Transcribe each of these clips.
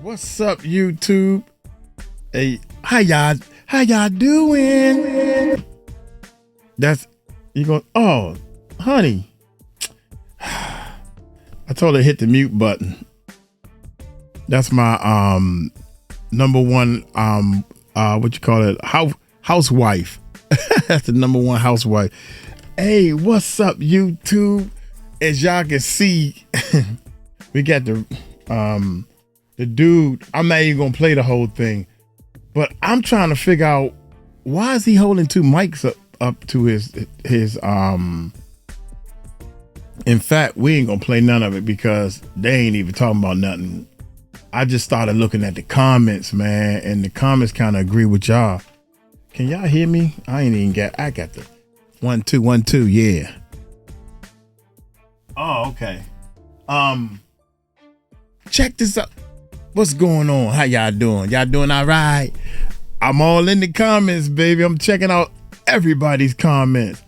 What's up, YouTube? Hey, how y'all doing? That's you going? Oh, honey, I told her to hit the mute button. That's my number one what you call it, housewife. That's the number one housewife. Hey, what's up, YouTube? As y'all can see, we got the dude. I'm not even gonna play the whole thing, but I'm trying to figure out why is he holding two mics up to his. In fact, we ain't gonna play none of it because they ain't even talking about nothing. I just started looking at the comments, man, and the comments kind of agree with y'all. Can y'all hear me? I got the 1 2 1 2, yeah. Oh, okay. Check this out. What's going on? How y'all doing? Y'all doing all right? I'm all in the comments, baby. I'm checking out everybody's comments.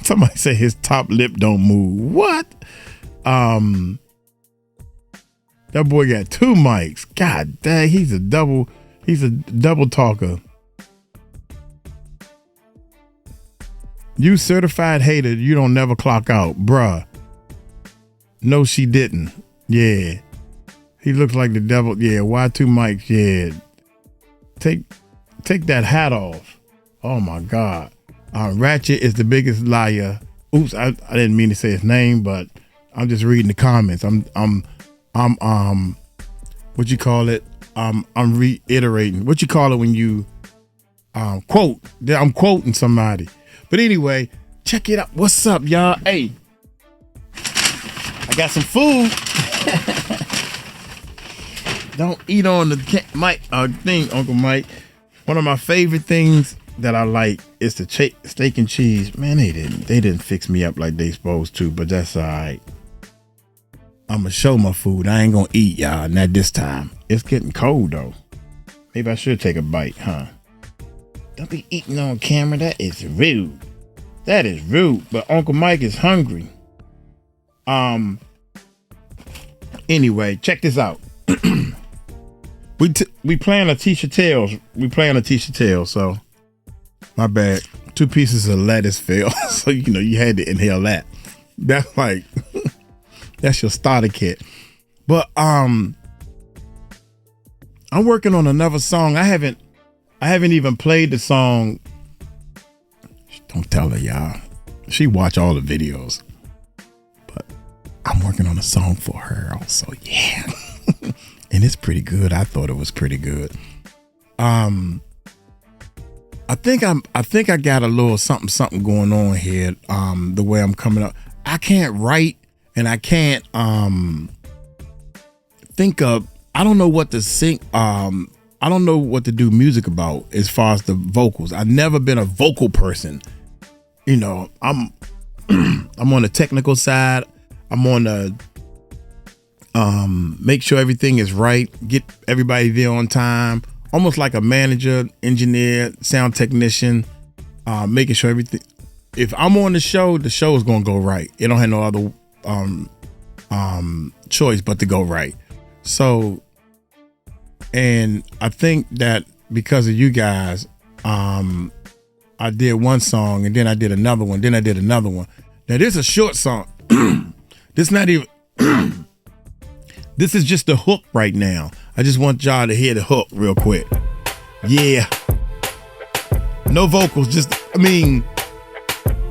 Somebody say his top lip don't move. What? That boy got two mics. God dang, he's a double talker. You certified hater, you don't never clock out, bruh. No, she didn't. Yeah. He looks like the devil. Yeah, why two mics? Yeah. Take that hat off. Oh my God. Ratchet is the biggest liar. Oops, I didn't mean to say his name, but I'm just reading the comments. I'm what you call it? I'm reiterating. What you call it when you quote? I'm quoting somebody. But anyway, check it out. What's up, y'all? Hey, I got some food. Don't eat on the mic thing, Uncle Mike. One of my favorite things that I like is the steak and cheese. Man, they didn't fix me up like they supposed to, but that's all right. I'm gonna show my food. I ain't gonna eat, y'all. Not this time. It's getting cold though. Maybe I should take a bite, huh? Don't be eating on camera. That is rude. That is rude. But Uncle Mike is hungry. Anyway, check this out. We playing a Tea Tales. We playing a Tea Tales. So my bad. 2 pieces of lettuce fell. So you had to inhale that. That's like that's your starter kit. But I'm working on another song. I haven't even played the song. Don't tell her, y'all. She watch all the videos. But I'm working on a song for her also. Yeah. And it's pretty good. I thought it was pretty good. I think I got a little something going on here. The way I'm coming up. I can't write and I can't think of, I don't know what to sing. I don't know what to do music about as far as the vocals. I've never been a vocal person. I'm on the technical side. I'm on the make sure everything is right, get everybody there on time, almost like a manager, engineer, sound technician, making sure everything. If I'm on the show is gonna go right. It don't have no other choice but to go right. So, and I think that because of you guys, I did one song and then I did another one, then I did another one. Now this is a short song. This not even this is just the hook right now. I just want y'all to hear the hook real quick. Yeah. No vocals,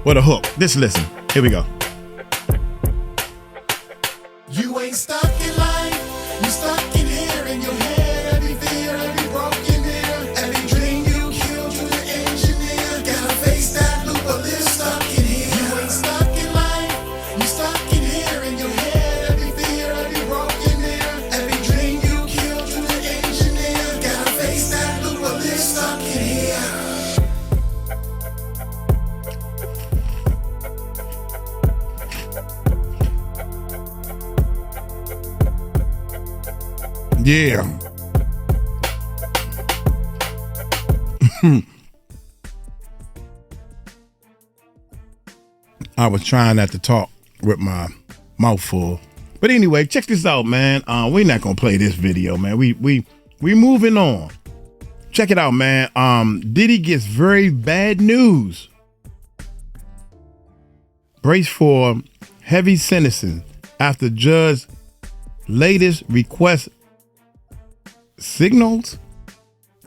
what a hook. Just listen. Here we go. You ain't stuck in life, you stuck in here in your head. Every fear, every broken mirror, every dream you killed, you the engineer. Gotta face that loop of live stuck in here. You ain't stuck in life, you stuck in here in your head. Every fear, every broken mirror, every dream you killed, you the engineer. Gotta face that loop of live stuck in here. Yeah. I was trying not to talk with my mouth full. But anyway, check this out, man. We're not gonna play this video, man. We moving on. Check it out, man. Diddy gets very bad news. Brace for heavy sentencing after judge latest request signals.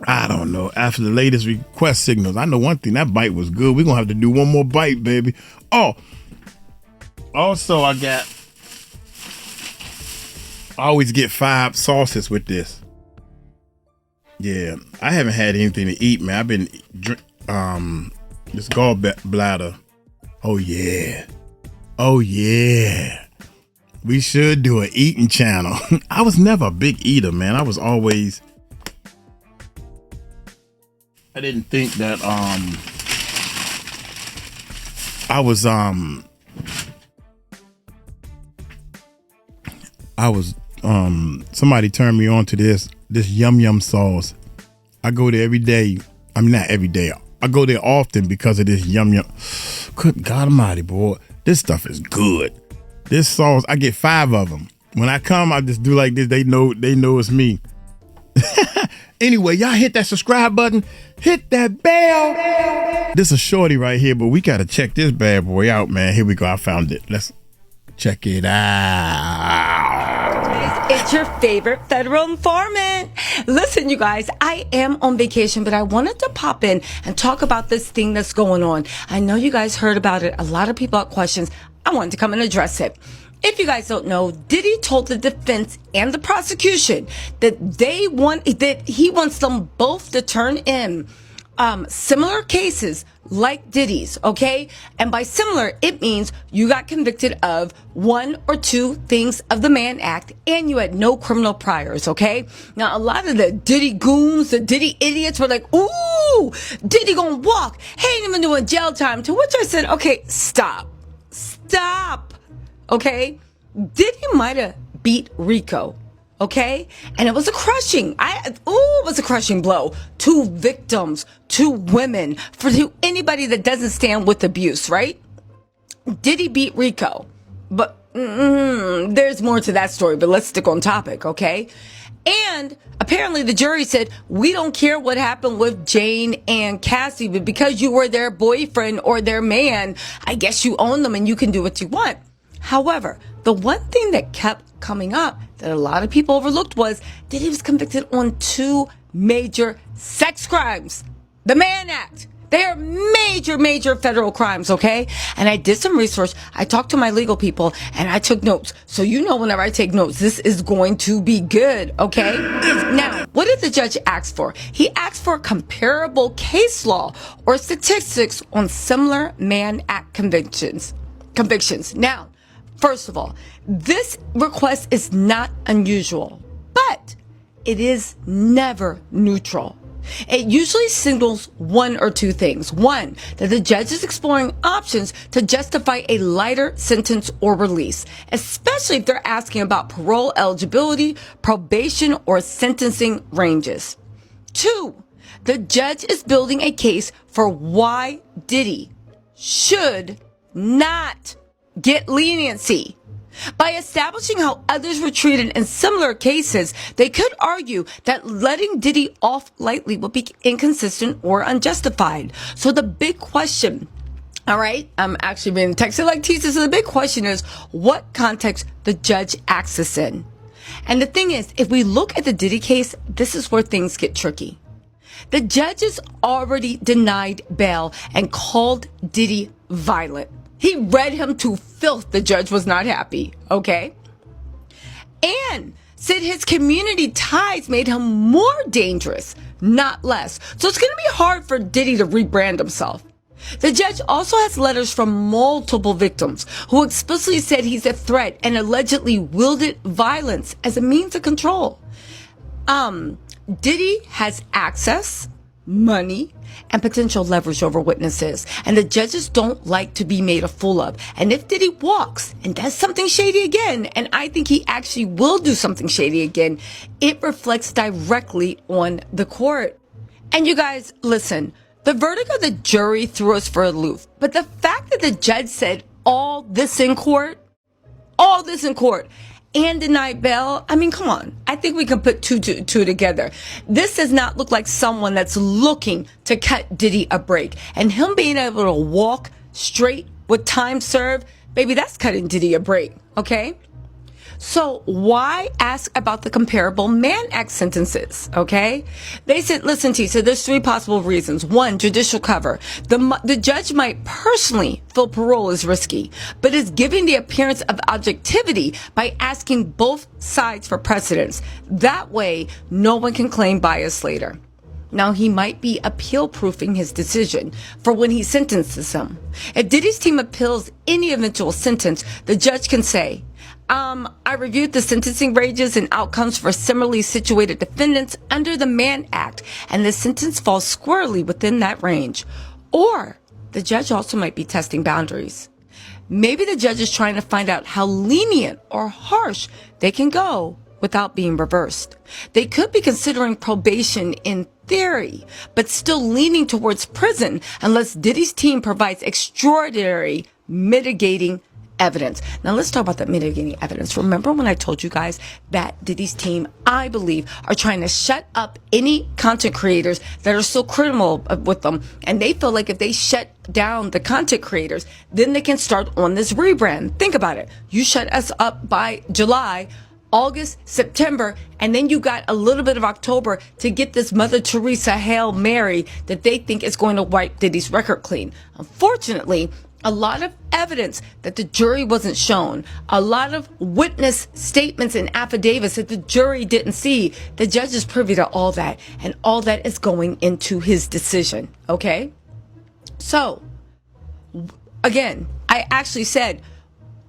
I don't know. After the latest request signals, I know one thing. That bite was good. We're gonna have to do one more bite, baby. Oh, also I always get 5 sauces with this. Yeah, I haven't had anything to eat, man. I've been this gallbladder. Oh yeah. We should do an eating channel. I was never a big eater, man. I didn't think that somebody turned me on to this yum yum sauce. I go there every day. I mean, not every day. I go there often because of this yum yum. Good God Almighty, boy. This stuff is good. This sauce, I get 5 of them. When I come, I just do like this. They know it's me. Anyway, y'all hit that subscribe button. Hit that bell. This is a shorty right here, but we got to check this bad boy out, man. Here we go. I found it. Let's check it out. It's your favorite federal informant. Listen, you guys, I am on vacation, but I wanted to pop in and talk about this thing that's going on. I know you guys heard about it. A lot of people have questions. I wanted to come and address it. If you guys don't know, Diddy told the defense and the prosecution that he wants them both to turn in similar cases like Diddy's, okay? And by similar, it means you got convicted of 1 or 2 things of the Mann Act and you had no criminal priors, okay? Now, a lot of the Diddy goons, the Diddy idiots were like, ooh, Diddy gonna walk. He ain't even doing jail time. To which I said, okay, stop. Okay? Diddy might have beat Rico. Okay? And it was a crushing. It was a crushing blow to victims, to women, to anybody that doesn't stand with abuse, right? Diddy beat Rico. But there's more to that story, but let's stick on topic, okay? And apparently the jury said, we don't care what happened with Jane and Cassie, but because you were their boyfriend or their man, I guess you own them and you can do what you want. However, the one thing that kept coming up that a lot of people overlooked was that he was convicted on 2 major sex crimes. The Mann Act. They are major federal crimes, okay? And I did some research. I talked to my legal people and I took notes. So you know whenever I take notes, this is going to be good, okay? Now, what did the judge ask for? He asked for comparable case law or statistics on similar Mann Act convictions. Now, first of all, this request is not unusual, but it is never neutral. It usually signals 1 or 2 things. 1, that the judge is exploring options to justify a lighter sentence or release, especially if they're asking about parole eligibility, probation, or sentencing ranges. 2, the judge is building a case for why Diddy should not get leniency. By establishing how others were treated in similar cases, they could argue that letting Diddy off lightly would be inconsistent or unjustified. So the big question, all right, I'm actually being texted like teasers, so the big question is what context the judge acts this in. And the thing is, if we look at the Diddy case, this is where things get tricky. The judges already denied bail and called Diddy violent. He read him to filth. The judge was not happy, okay? And said his community ties made him more dangerous, not less. So it's going to be hard for Diddy to rebrand himself. The judge also has letters from multiple victims who explicitly said he's a threat and allegedly wielded violence as a means of control. Diddy has access, money, and potential leverage over witnesses, and the judges don't like to be made a fool of. And if Diddy walks and does something shady again, and I think he actually will do something shady again, it reflects directly on the court. And you guys, listen, the verdict of the jury threw us for a loop, but the fact that the judge said all this in court, and denied bail. I mean, come on. I think we can put two together. This does not look like someone that's looking to cut Diddy a break. And him being able to walk straight with time served, baby, that's cutting Diddy a break, okay? So why ask about the comparable Mann Act sentences, okay? They said, listen, T, so there's three possible reasons. One, judicial cover. The judge might personally feel parole is risky, but is giving the appearance of objectivity by asking both sides for precedence. That way, no one can claim bias later. Now, he might be appeal-proofing his decision for when he sentences him. If Diddy's team appeals any eventual sentence, the judge can say, I reviewed the sentencing ranges and outcomes for similarly situated defendants under the Mann Act, and the sentence falls squarely within that range. Or the judge also might be testing boundaries. Maybe the judge is trying to find out how lenient or harsh they can go without being reversed. They could be considering probation in theory, but still leaning towards prison unless Diddy's team provides extraordinary mitigating evidence. Now let's talk about that mitigating evidence. Remember when I told you guys that Diddy's team, I believe, are trying to shut up any content creators that are still criminal with them. And they feel like if they shut down the content creators, then they can start on this rebrand. Think about it. You shut us up by July, August, September, and then you got a little bit of October to get this Mother Teresa Hail Mary that they think is going to wipe Diddy's record clean. Unfortunately, a lot of evidence that the jury wasn't shown, a lot of witness statements and affidavits that the jury didn't see, the judge is privy to all that, and all that is going into his decision, okay? So, again, I actually said,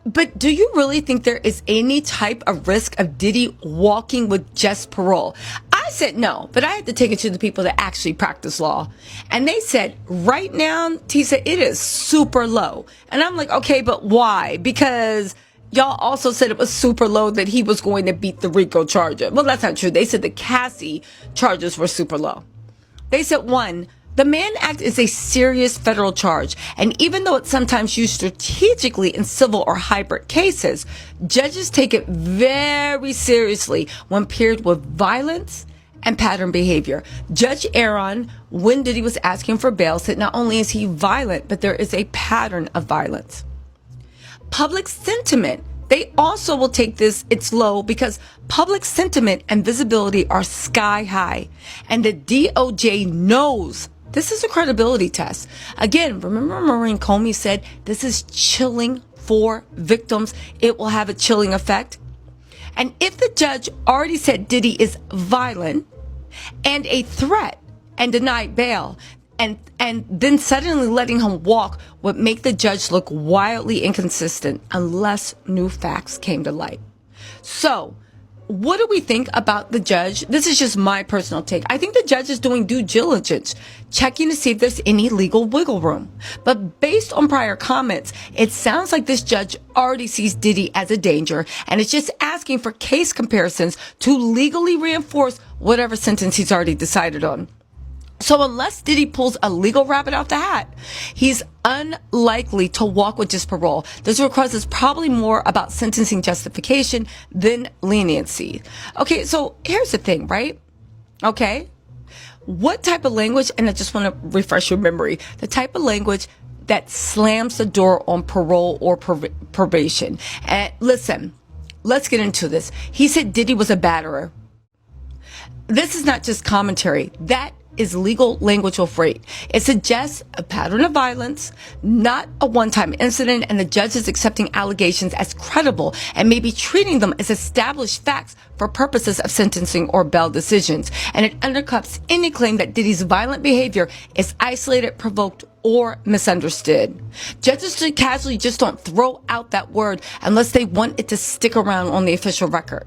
but do you really think there is any type of risk of Diddy walking with just parole? I said no, but I had to take it to the people that actually practice law. And they said, right now, Tisa, it is super low. And I'm like, okay, but why? Because y'all also said it was super low that he was going to beat the RICO charge. Well, that's not true. They said the Cassie charges were super low. They said, one, the Mann Act is a serious federal charge, and even though it's sometimes used strategically in civil or hybrid cases, judges take it very seriously when paired with violence and pattern behavior. Judge Aaron, when Diddy was asking for bail, said not only is he violent, but there is a pattern of violence. Public sentiment. They also will take this, it's low, because public sentiment and visibility are sky high. And the DOJ knows this is a credibility test. Again, remember Maureen Comey said this is chilling for victims. It will have a chilling effect. And if the judge already said Diddy is violent and a threat and denied bail, and then suddenly letting him walk would make the judge look wildly inconsistent unless new facts came to light. So, what do we think about the judge? This is just my personal take. I think the judge is doing due diligence, checking to see if there's any legal wiggle room. But based on prior comments, it sounds like this judge already sees Diddy as a danger and is just asking for case comparisons to legally reinforce whatever sentence he's already decided on. So unless Diddy pulls a legal rabbit out the hat, he's unlikely to walk with just parole. This request is probably more about sentencing justification than leniency. Okay, so here's the thing, right? Okay. What type of language, and I just want to refresh your memory, the type of language that slams the door on parole or probation. And listen, let's get into this. He said Diddy was a batterer. This is not just commentary. That is legal language of rape. It suggests a pattern of violence, not a one-time incident, and the judge is accepting allegations as credible and maybe treating them as established facts for purposes of sentencing or bail decisions. And it undercuts any claim that Diddy's violent behavior is isolated, provoked, or misunderstood. Judges casually just don't throw out that word unless they want it to stick around on the official record.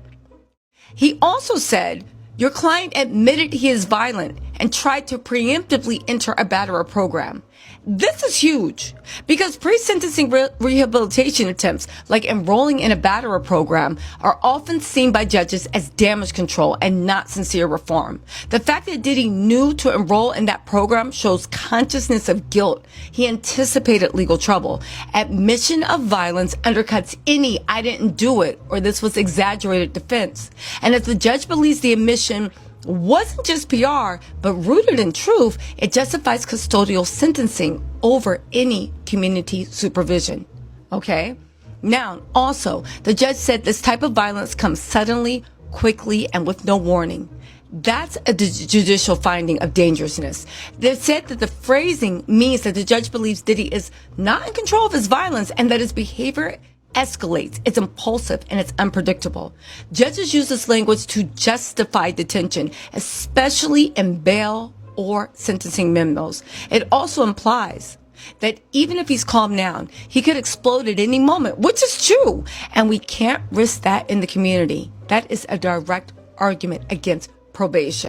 He also said, your client admitted he is violent. and tried to preemptively enter a batterer program. This is huge because pre-sentencing rehabilitation attempts, like enrolling in a batterer program, are often seen by judges as damage control and not sincere reform. The fact that Diddy knew to enroll in that program shows consciousness of guilt. He anticipated legal trouble. Admission of violence undercuts any "I didn't do it" or "this was exaggerated" defense. And if the judge believes the admission wasn't just PR, but rooted in truth, it justifies custodial sentencing over any community supervision. Okay? Now, also, the judge said this type of violence comes suddenly, quickly, and with no warning. That's a judicial finding of dangerousness. They said that the phrasing means that the judge believes Diddy is not in control of his violence and that his behavior escalates, it's impulsive, and it's unpredictable. Judges use this language to justify detention, especially in bail or sentencing memos. It also implies that even if he's calmed down, he could explode at any moment, which is true, and we can't risk that in the community. That is a direct argument against probation.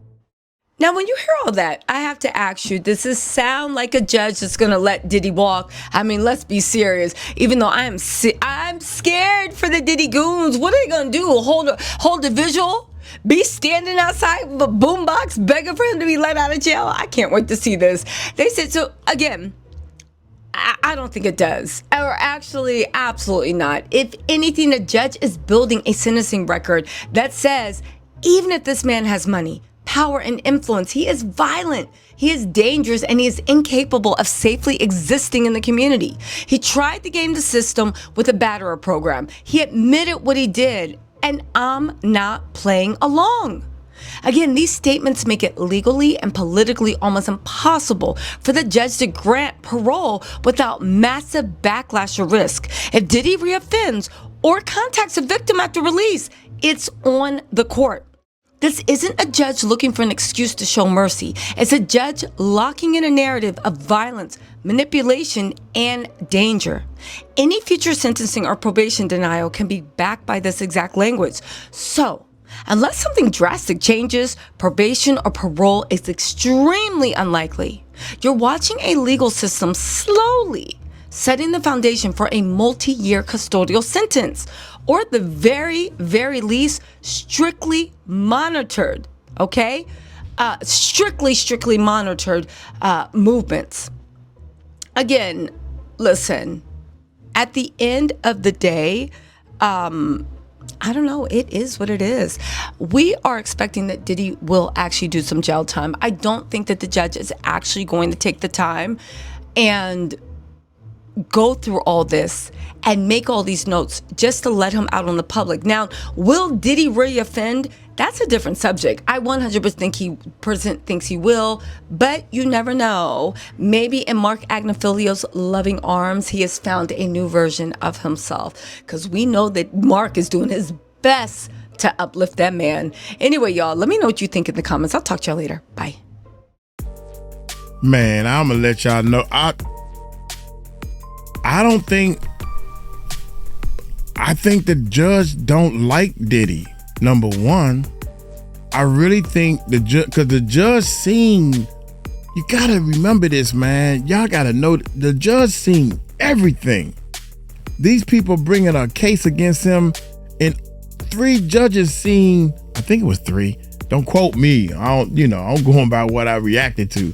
Now, when you hear all that, I have to ask you, does this sound like a judge that's going to let Diddy walk? I mean, let's be serious. Even though I'm scared for the Diddy goons. What are they going to do? Hold a visual? Be standing outside with a boombox begging for him to be let out of jail? I can't wait to see this. They said, so again, I don't think it does. Or actually, absolutely not. If anything, the judge is building a sentencing record that says, even if this man has money, power, and influence, he is violent, he is dangerous, and he is incapable of safely existing in the community. He tried to game the system with a batterer program. He admitted what he did, and I'm not playing along. Again, these statements make it legally and politically almost impossible for the judge to grant parole without massive backlash or risk. If Diddy reoffends or contacts a victim after release, it's on the court. This isn't a judge looking for an excuse to show mercy. It's a judge locking in a narrative of violence, manipulation, and danger. Any future sentencing or probation denial can be backed by this exact language. So, unless something drastic changes, probation or parole is extremely unlikely. You're watching a legal system slowly setting the foundation for a multi-year custodial sentence, or at the very, very least, strictly monitored, okay? Strictly monitored movements. Again, listen, at the end of the day, I don't know, it is what it is. We are expecting that Diddy will actually do some jail time. I don't think that the judge is actually going to take the time and go through all this and make all these notes just to let him out on the public. Now, will Diddy reoffend? That's a different subject. I 100% thinks he will, but you never know. Maybe in Mark Agnifilio's loving arms, he has found a new version of himself, because we know that Mark is doing his best to uplift that man. Anyway, y'all, let me know what you think in the comments. I'll talk to y'all later. Bye. Man, I'm gonna let y'all know. I think the judge don't like Diddy. Number one, I really think the judge, because the judge seen, you gotta remember this, man. Y'all gotta know the judge seen everything. These people bringing a case against him, and 3 judges seen, I think it was 3. Don't quote me. I'm going by what I reacted to.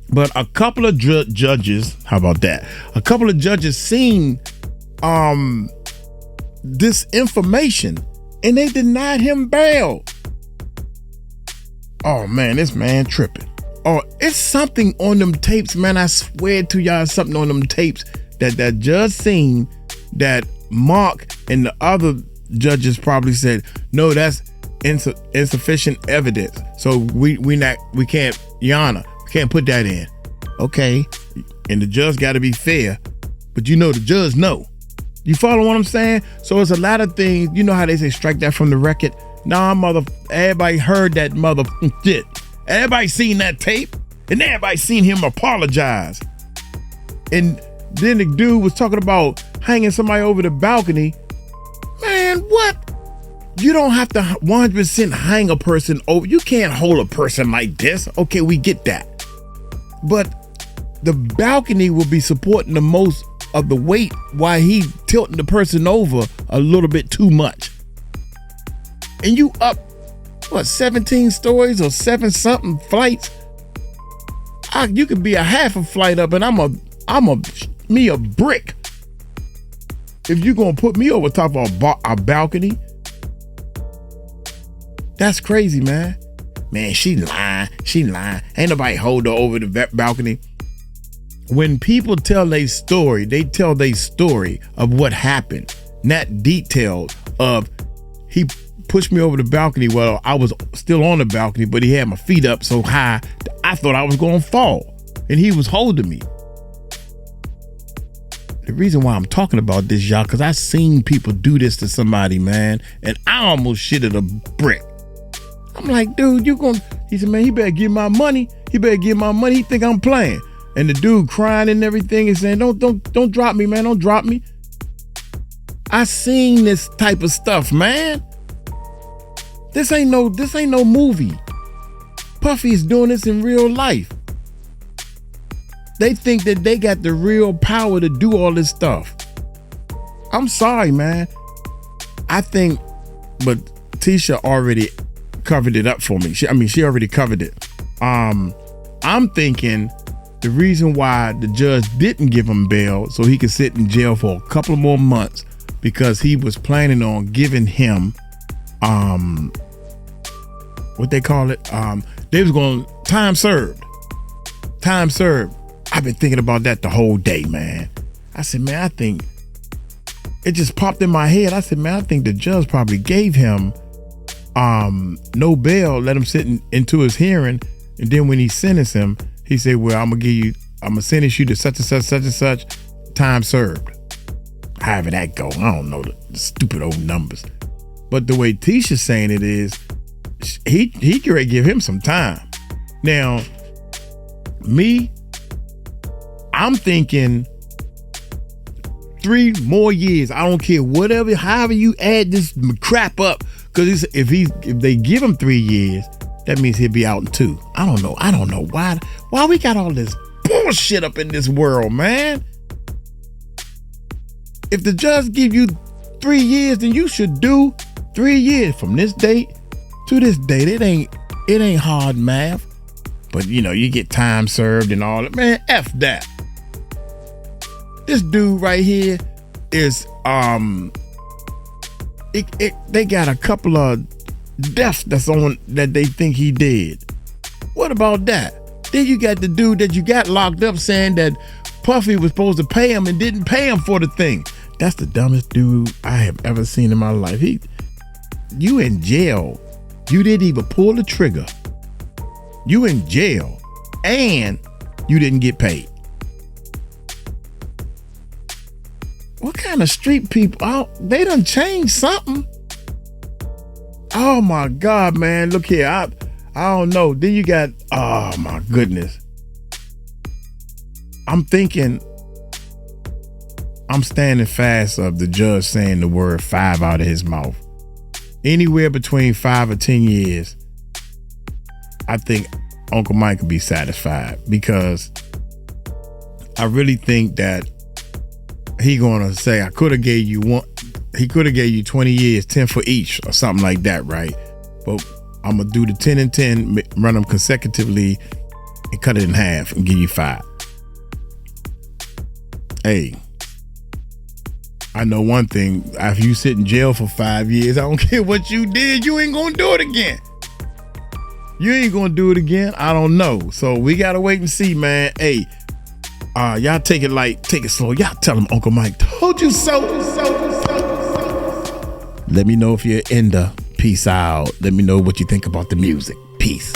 But a couple of judges, how about that? A couple of judges seen this information, and they denied him bail. Oh man, this man tripping. Oh, it's something on them tapes, man. I swear to y'all, something on them tapes that judge seen that Mark and the other judges probably said, no, that's insufficient evidence. So we can't, Your Honor, can't put that in. Okay, and the judge got to be fair, but the judge know. You follow what I'm saying? So it's a lot of things. You know how they say strike that from the record? Nah, everybody heard that mother shit. Everybody seen that tape, and everybody seen him apologize. And then the dude was talking about hanging somebody over the balcony. Man, what? You don't have to 100% hang a person over. You can't hold a person like this. Okay, we get that. But the balcony will be supporting the most of the weight while he tilting the person over a little bit too much. And you up, 17 stories or 7-something flights? You could be a half a flight up and I'm a brick. If you're going to put me over top of a balcony, that's crazy, man. Man, she lying. Ain't nobody hold her over the balcony. When people tell their story, they tell their story of what happened, not detailed of he pushed me over the balcony. Well, I was still on the balcony, but he had my feet up so high, I thought I was going to fall, and he was holding me. The reason why I'm talking about this, y'all, because I seen people do this to somebody, man, and I almost shitted a brick. I'm like, dude, he said, man, he better give my money. He think I'm playing. And the dude crying and everything and saying, don't drop me, man. Don't drop me. I seen this type of stuff, man. This ain't no movie. Puffy is doing this in real life. They think that they got the real power to do all this stuff. I'm sorry, man. But Tisha already covered it up for me. She already covered it. I'm thinking the reason why the judge didn't give him bail so he could sit in jail for a couple of more months, because he was planning on giving him what they call it, they was going time served. I've been thinking about that the whole day, man. I said, man, I think it just popped in my head. I said, man, I think the judge probably gave him no bail, let him sit into his hearing, and then when he sentenced him, he said, well, I'm gonna sentence you to such and such, time served. However that go, I don't know the stupid old numbers. But the way Tisha's saying it is, he could give him some time. Now, me, I'm thinking 3 more years. I don't care, however you add this crap up, because if they give him 3 years, that means he'll be out in 2. I don't know why we got all this bullshit up in this world, man. If the judge give you 3 years, then you should do 3 years from this date to this date. It ain't hard math. But you get time served and all that. Man, F that. This dude right here is they got a couple of deaths that's on that they think he did. What about that? Then you got the dude that you got locked up saying that Puffy was supposed to pay him and didn't pay him for the thing. That's the dumbest dude I have ever seen in my life. You in jail. You didn't even pull the trigger. You in jail and you didn't get paid. What kind of street people? Oh, they done changed something. Oh my God, man. Look here. I don't know. Then you got, oh my goodness. I'm thinking, I'm standing fast of the judge saying the word 5 out of his mouth. Anywhere between 5 or 10 years, I think Uncle Mike could be satisfied, because I really think that he gonna say, I could have gave you 20 years, 10 for each or something like that, right? But I'm gonna do the 10 and 10, run them consecutively and cut it in half and give you 5. Hey, I know one thing. After you sit in jail for 5 years, I don't care what you did, you ain't gonna do it again. I don't know. So we gotta wait and see, man. Hey, y'all take it light, take it slow. Y'all tell him Uncle Mike told you so. Let me know if you're in the peace out. Let me know what you think about the music. Peace.